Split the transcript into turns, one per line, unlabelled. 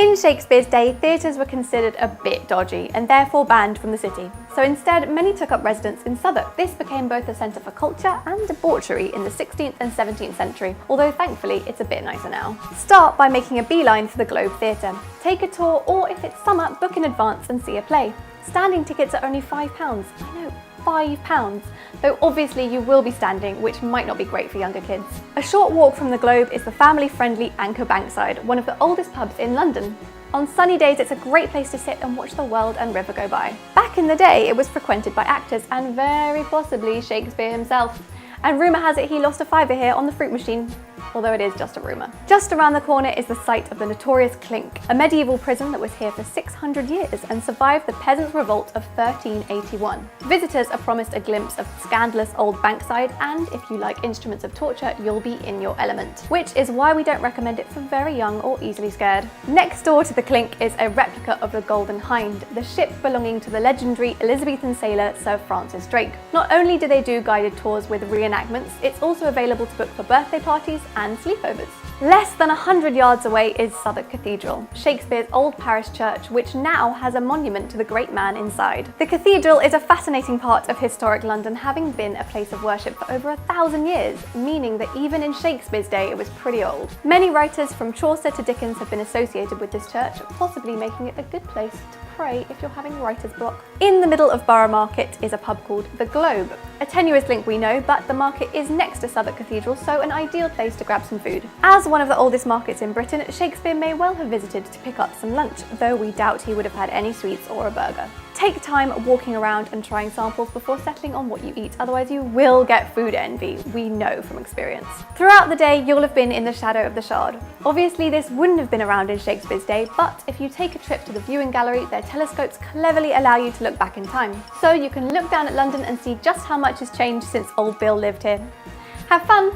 In Shakespeare's day, theatres were considered a bit dodgy and therefore banned from the city. So instead, many took up residence in Southwark. This became both a centre for culture and debauchery in the 16th and 17th century, although thankfully it's a bit nicer now. Start by making a beeline for the Globe Theatre. Take a tour, or if it's summer, book in advance and see a play. Standing tickets are only £5. I know, £5. Though obviously you will be standing, which might not be great for younger kids. A short walk from the Globe is the family-friendly Anchor Bankside, one of the oldest pubs in London. On sunny days, it's a great place to sit and watch the world and river go by. Back in the day, it was frequented by actors and very possibly Shakespeare himself. And rumour has it he lost a fiver here on the fruit machine, although it is just a rumour. Just around the corner is the site of the notorious Clink, a medieval prison that was here for 600 years and survived the Peasants' Revolt of 1381. Visitors are promised a glimpse of scandalous old Bankside, and if you like instruments of torture, you'll be in your element. Which is why we don't recommend it for very young or easily scared. Next door to the Clink is a replica of the Golden Hind, the ship belonging to the legendary Elizabethan sailor Sir Francis Drake. Not only do they do guided tours with reenactments, it's also available to book for birthday parties and sleepovers. Less than 100 yards away is Southwark Cathedral, Shakespeare's old parish church, which now has a monument to the great man inside. The cathedral is a fascinating part of historic London, having been a place of worship for over 1,000 years, meaning that even in Shakespeare's day it was pretty old. Many writers from Chaucer to Dickens have been associated with this church, possibly making it a good place to pray if you're having writer's block. In the middle of Borough Market is a pub called the Globe. A tenuous link we know, but the market is next to Southwark Cathedral, so an ideal place to grab some food. As one of the oldest markets in Britain, Shakespeare may well have visited to pick up some lunch, though we doubt he would have had any sweets or a burger. Take time walking around and trying samples before settling on what you eat, otherwise you will get food envy, we know from experience. Throughout the day, you'll have been in the shadow of the Shard. Obviously, this wouldn't have been around in Shakespeare's day, but if you take a trip to the viewing gallery, their telescopes cleverly allow you to look back in time. So you can look down at London and see just how much has changed since old Bill lived here. Have fun!